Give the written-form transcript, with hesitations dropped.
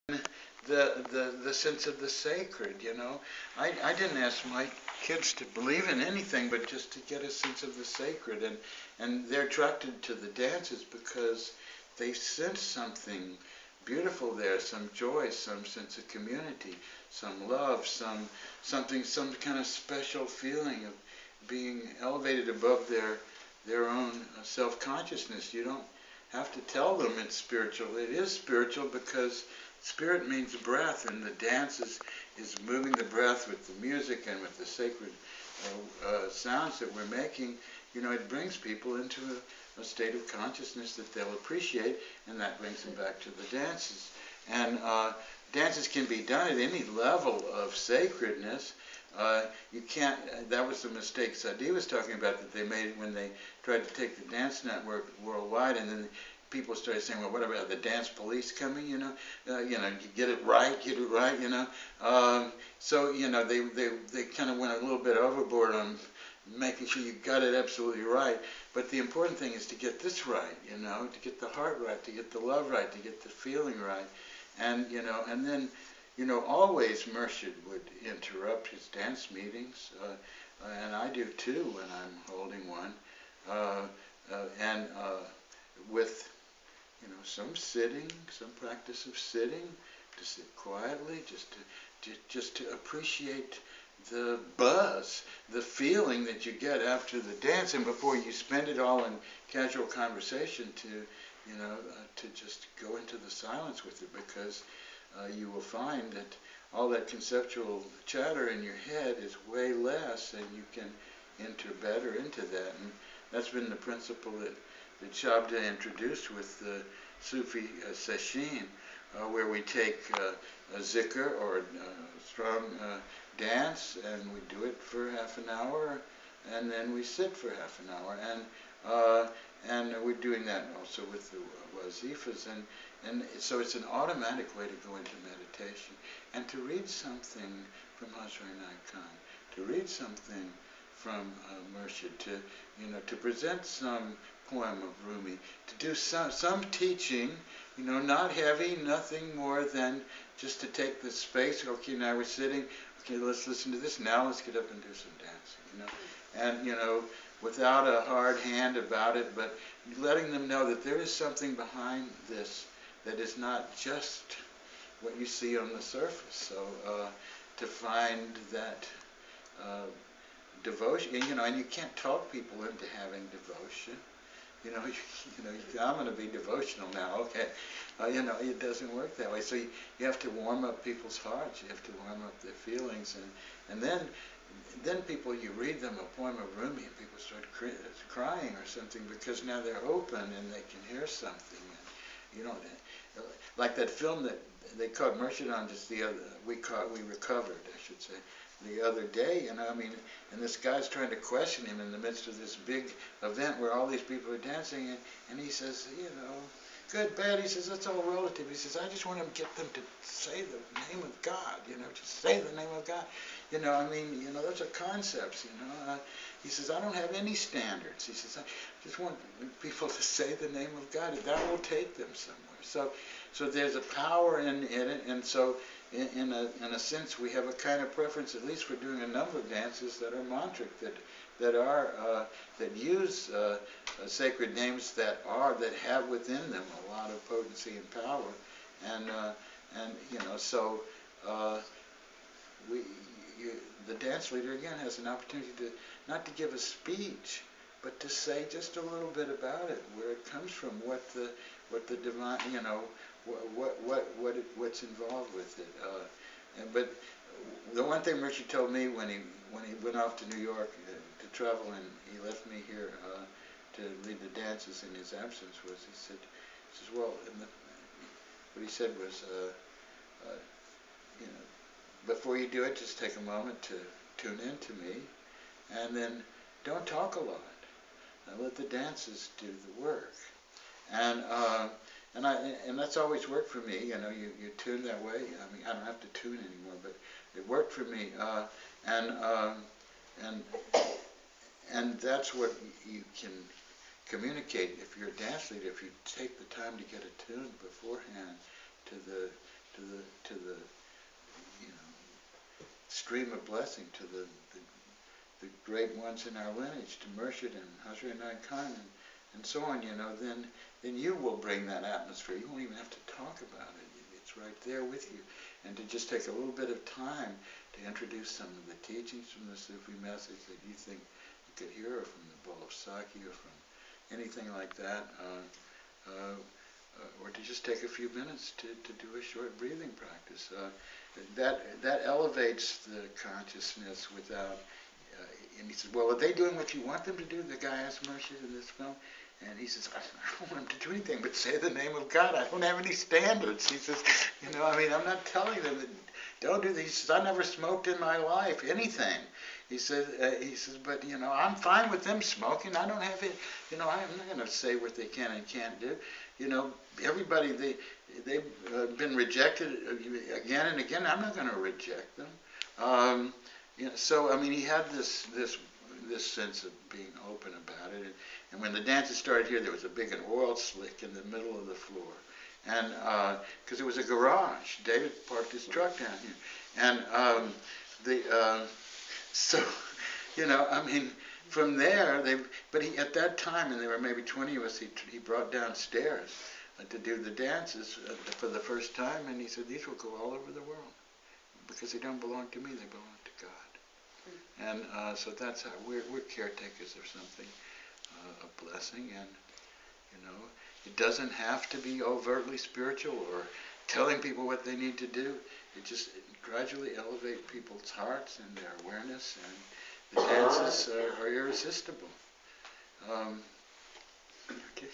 the sense of the sacred, you know. I didn't ask my kids to believe in anything, but just to get a sense of the sacred, and they're attracted to the dances because they sense something beautiful there, some joy, some sense of community, some love, some kind of special feeling of being elevated above their own self-consciousness. You don't have to tell them it's spiritual. It is spiritual because spirit means breath, and the dance is moving the breath with the music and with the sacred sounds that we're making. You know, it brings people into a state of consciousness that they'll appreciate, and that brings them back to the dances. And dances can be done at any level of sacredness. You can't, that was the mistake Sadi was talking about that they made when they tried to take the dance network worldwide, and then people started saying, well, what about the dance police coming, you know, you get it right, you know. So, you know, they kind of went a little bit overboard on making sure you got it absolutely right. But the important thing is to get this right, you know, to get the heart right, to get the love right, to get the feeling right. And, you know, and then, you know, always Murshid would interrupt his dance meetings, and I do too when I'm holding one, and with, you know, some sitting, some practice of sitting, to sit quietly, just to appreciate the buzz, the feeling that you get after the dance, and before you spend it all in casual conversation, to, you know, to just go into the silence with it, because you will find that all that conceptual chatter in your head is way less, and you can enter better into that. And that's been the principle that Shabda introduced with the Sufi Seshin, where we take a zikr or a strong dance, and we do it for half an hour, and then we sit for half an hour, and we're doing that also with the wazifas, and so it's an automatic way to go into meditation, and to read something from Hazrat Khan, to read something from Murshid, to, you know, to present some poem of Rumi, to do some teaching, you know, not heavy, nothing more than just to take the space. Okay, now we're sitting. Okay, let's listen to this. Now let's get up and do some dancing, you know. And, you know, without a hard hand about it, but letting them know that there is something behind this that is not just what you see on the surface. So to find that devotion, you know, and you can't talk people into having devotion. You know, I'm going to be devotional now, okay. You know, it doesn't work that way. So you have to warm up people's hearts. You have to warm up their feelings. And then people, you read them a poem of Rumi, and people start crying or something, because now they're open and they can hear something. And, you know, like that film that they caught Murshid on just we recovered, I should say, the other day, you know, I mean, and this guy's trying to question him in the midst of this big event where all these people are dancing, and he says, you know, good, bad, he says, that's all relative. He says, I just want to get them to say the name of God, you know, just say the name of God. You know, I mean, you know, those are concepts, you know. He says, I don't have any standards. He says, I just want people to say the name of God, and that will take them somewhere. So there's a power in it, and so in a sense, we have a kind of preference, at least for doing a number of dances that are mantric, that use sacred names that have within them a lot of potency and power, and you know, so the dance leader again has an opportunity to not to give a speech, but to say just a little bit about it, where it comes from, what the divine, you know, what's involved with it. But the one thing Richard told me when he went off to New York to travel, and he left me here to lead the dances in his absence, was he said, well, what he said was, you know, before you do it, just take a moment to tune in to me, and then don't talk a lot. Let the dances do the work. And that's always worked for me. You know, you tune that way. I mean, I don't have to tune anymore, but it worked for me. And that's what you can communicate if you're a dance leader. If you take the time to get attuned beforehand to to the stream of blessing, to the great ones in our lineage, to Murshid and Hazrat Khan and so on, then you will bring that atmosphere. You won't even have to talk about it. It's right there with you. And to just take a little bit of time to introduce some of the teachings from the Sufi message that you think you could hear, or from the bowl of sake, or from anything like that, or to just take a few minutes to do a short breathing practice. That elevates the consciousness without, and he says, well, are they doing what you want them to do? The guy asked Murshid in this film. And he says, I don't want them to do anything but say the name of God. I don't have any standards. He says, I'm not telling them that don't do this. He says, I never smoked in my life, anything. He says, but, I'm fine with them smoking. I don't have it, I'm not going to say what they can and can't do. Everybody, they've been rejected again and again. I'm not going to reject them. So, he had this sense of being open about it. And when the dances started here, there was a big oil slick in the middle of the floor. And because it was a garage, David parked his truck down here. And from there, at that time, and there were maybe 20 of us, he brought downstairs to do the dances for the first time. And he said, these will go all over the world, because they don't belong to me, they belong to God. And so that's how we're caretakers of something, a blessing, and it doesn't have to be overtly spiritual or telling people what they need to do. It just gradually elevate people's hearts and their awareness, and the dances are irresistible. Okay.